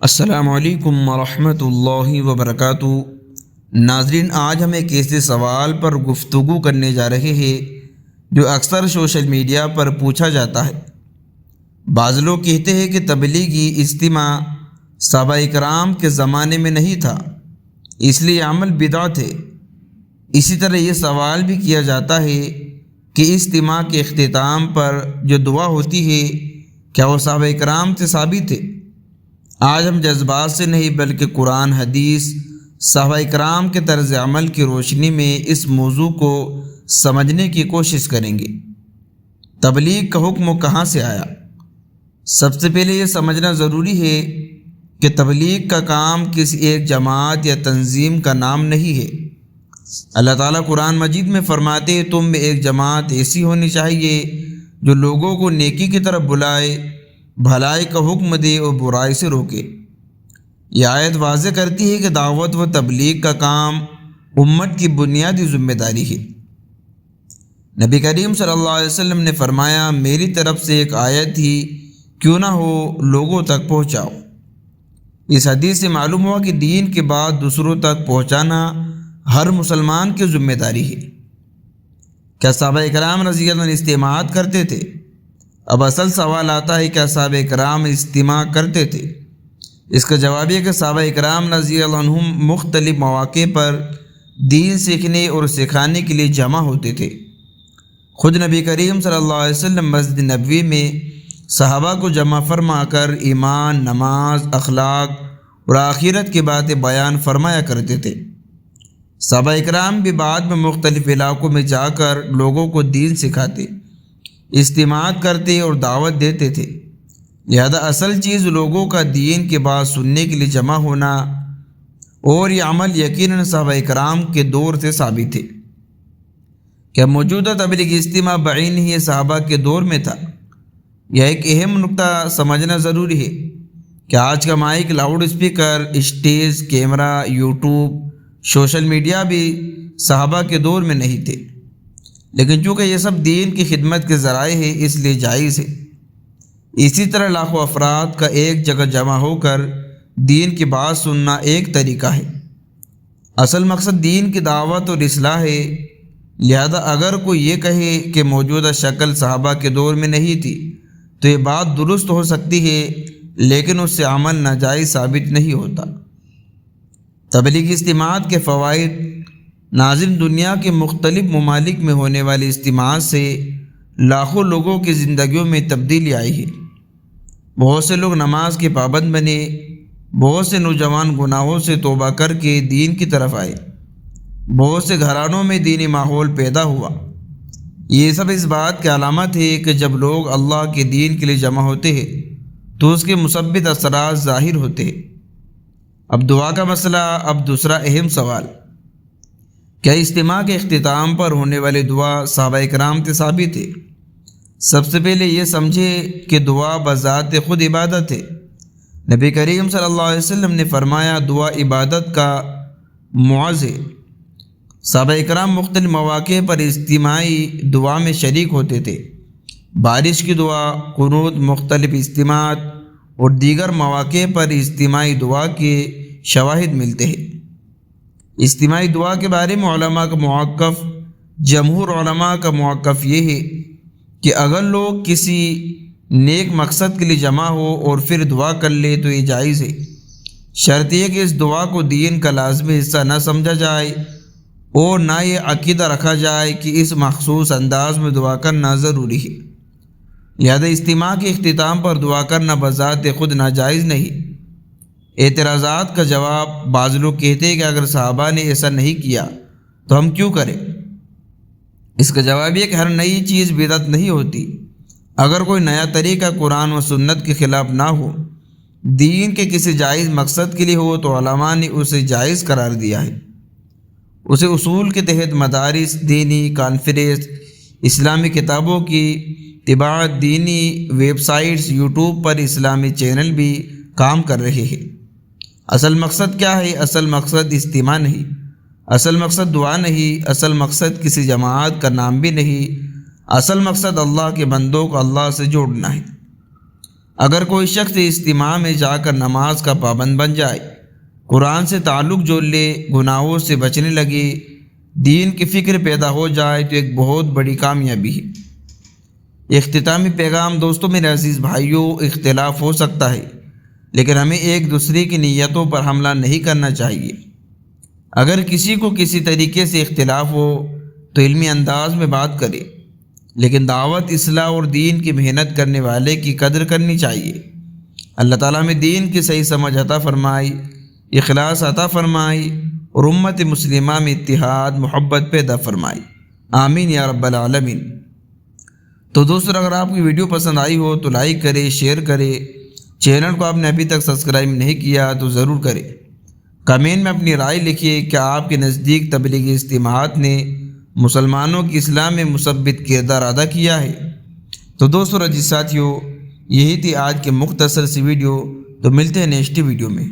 السلام علیکم ورحمۃ اللہ وبرکاتہ۔ ناظرین، آج ہم ایک ایسے سوال پر گفتگو کرنے جا رہے ہیں جو اکثر سوشل میڈیا پر پوچھا جاتا ہے۔ بعض لوگ کہتے ہیں کہ تبلیغی اجتماع صحابہ اکرام کے زمانے میں نہیں تھا، اس لیے عمل بدعت ہے۔ اسی طرح یہ سوال بھی کیا جاتا ہے کہ اجتماع کے اختتام پر جو دعا ہوتی ہے کیا وہ صحابہ اکرام سے ثابت ہے؟ آج ہم جذبات سے نہیں بلکہ قرآن، حدیث، صحابہ اکرام کے طرز عمل کی روشنی میں اس موضوع کو سمجھنے کی کوشش کریں گے۔ تبلیغ کا حکم کہاں سے آیا؟ سب سے پہلے یہ سمجھنا ضروری ہے کہ تبلیغ کا کام کسی ایک جماعت یا تنظیم کا نام نہیں ہے۔ اللہ تعالیٰ قرآن مجید میں فرماتے ہیں تم میں ایک جماعت ایسی ہونی چاہیے جو لوگوں کو نیکی کی طرف بلائے، بھلائی کا حکم دے اور برائی سے روکے۔ یہ آیت واضح کرتی ہے کہ دعوت و تبلیغ کا کام امت کی بنیادی ذمہ داری ہے۔ نبی کریم صلی اللہ علیہ وسلم نے فرمایا میری طرف سے ایک آیت ہی کیوں نہ ہو لوگوں تک پہنچاؤ۔ اس حدیث سے معلوم ہوا کہ دین کے بعد دوسروں تک پہنچانا ہر مسلمان کی ذمہ داری ہے۔ کیا صحابہ اکرام رضی اللہ عنہ اجتماعات کرتے تھے؟ اب اصل سوال آتا ہے کیا صحابہ اکرام اجتماع کرتے تھے؟ اس کا جواب یہ کہ صحابہ اکرام رضی اللہ عنہم مختلف مواقع پر دین سیکھنے اور سکھانے کے لیے جمع ہوتے تھے۔ خود نبی کریم صلی اللہ علیہ وسلم مسجد نبوی میں صحابہ کو جمع فرما کر ایمان، نماز، اخلاق اور آخرت کی باتیں بیان فرمایا کرتے تھے۔ صحابہ اکرام بھی بعد میں مختلف علاقوں میں جا کر لوگوں کو دین سکھاتے، اجتماعات کرتے اور دعوت دیتے تھے۔ لہذا اصل چیز لوگوں کا دین کے بات سننے کے لیے جمع ہونا، اور یہ عمل یقیناً صحابہ اکرام کے دور سے ثابت ہے۔ کیا موجودہ تبلیغی اجتماع بعین ہی صحابہ کے دور میں تھا؟ یہ ایک اہم نقطہ سمجھنا ضروری ہے کہ آج کا mic, loud speaker, stage, camera, YouTube, social media بھی صحابہ کے دور میں نہیں تھے، لیکن چونکہ یہ سب دین کی خدمت کے ذرائع ہے اس لیے جائز ہے۔ اسی طرح لاکھوں افراد کا ایک جگہ جمع ہو کر دین کی بات سننا ایک طریقہ ہے۔ اصل مقصد دین کی دعوت اور اصلاح ہے۔ لہذا اگر کوئی یہ کہے کہ موجودہ شکل صحابہ کے دور میں نہیں تھی تو یہ بات درست ہو سکتی ہے، لیکن اس سے عمل ناجائز ثابت نہیں ہوتا۔ تبلیغی اجتماعات کے فوائد۔ ناظرین، دنیا کے مختلف ممالک میں ہونے والے اجتماعات سے لاکھوں لوگوں کی زندگیوں میں تبدیلی آئی ہے۔ بہت سے لوگ نماز کے پابند بنے، بہت سے نوجوان گناہوں سے توبہ کر کے دین کی طرف آئے، بہت سے گھرانوں میں دینی ماحول پیدا ہوا۔ یہ سب اس بات کی علامت ہے کہ جب لوگ اللہ کے دین کے لیے جمع ہوتے ہیں تو اس کے مثبت اثرات ظاہر ہوتے ہیں۔ اب دعا کا مسئلہ۔ اب دوسرا اہم سوال، کیا اجتماع کے اختتام پر ہونے والی دعا صحابہ اکرام سے ثابت ہے؟ سب سے پہلے یہ سمجھے کہ دعا بذات خود عبادت ہے۔ نبی کریم صلی اللہ علیہ وسلم نے فرمایا دعا عبادت کا معز ہے۔ صحابہ اکرام مختلف مواقع پر اجتماعی دعا میں شریک ہوتے تھے۔ بارش کی دعا، قنوت، مختلف اجتماعات اور دیگر مواقع پر اجتماعی دعا کے شواہد ملتے ہیں۔ اجتماعی دعا کے بارے میں علماء کا موقف، جمہور علماء کا موقف یہ ہے کہ اگر لوگ کسی نیک مقصد کے لیے جمع ہو اور پھر دعا کر لے تو یہ جائز ہے۔ شرط یہ کہ اس دعا کو دین کا لازمی حصہ نہ سمجھا جائے اور نہ یہ عقیدہ رکھا جائے کہ اس مخصوص انداز میں دعا کرنا ضروری ہے۔ لہذا اجتماع کے اختتام پر دعا کرنا بذات خود ناجائز نہیں۔ اعتراضات کا جواب۔ بعض لوگ کہتے ہیں کہ اگر صحابہ نے ایسا نہیں کیا تو ہم کیوں کریں؟ اس کا جواب یہ کہ ہر نئی چیز بدعت نہیں ہوتی۔ اگر کوئی نیا طریقہ قرآن و سنت کے خلاف نہ ہو، دین کے کسی جائز مقصد کے لیے ہو تو علماء نے اسے جائز قرار دیا ہے۔ اسے اصول کے تحت مدارس، دینی کانفرنس، اسلامی کتابوں کی طباعت، دینی ویب سائٹس، یوٹیوب پر اسلامی چینل بھی کام کر رہے ہیں۔ اصل مقصد کیا ہے؟ اصل مقصد اجتماع نہیں، اصل مقصد دعا نہیں، اصل مقصد کسی جماعت کا نام بھی نہیں، اصل مقصد اللہ کے بندوں کو اللہ سے جوڑنا ہے۔ اگر کوئی شخص اجتماع میں جا کر نماز کا پابند بن جائے، قرآن سے تعلق جوڑ لے، گناہوں سے بچنے لگے، دین کی فکر پیدا ہو جائے تو ایک بہت بڑی کامیابی ہے۔ اختتامی پیغام دوستوں، میرے عزیز بھائیوں، اختلاف ہو سکتا ہے لیکن ہمیں ایک دوسرے کی نیتوں پر حملہ نہیں کرنا چاہیے۔ اگر کسی کو کسی طریقے سے اختلاف ہو تو علمی انداز میں بات کرے، لیکن دعوت، اصلاح اور دین کی محنت کرنے والے کی قدر کرنی چاہیے۔ اللہ تعالیٰ میں دین کی صحیح سمجھ عطا فرمائی، اخلاص عطا فرمائی اور امت مسلمہ میں اتحاد، محبت پیدا فرمائی، آمین یا رب العالمین۔ تو دوستو، اگر آپ کی ویڈیو پسند آئی ہو تو لائک کرے، شیئر کرے، چینل کو آپ نے ابھی تک سبسکرائب نہیں کیا تو ضرور کرے۔ کمنٹ میں اپنی رائے لکھیے، کیا آپ کے نزدیک تبلیغی اجتماعات نے مسلمانوں کی اصلاح میں مثبت کردار ادا کیا ہے؟ تو دوستو، عزیز ساتھیو، یہی تھی آج کی مختصر سی ویڈیو، تو ملتے ہیں نیکسٹ ویڈیو میں۔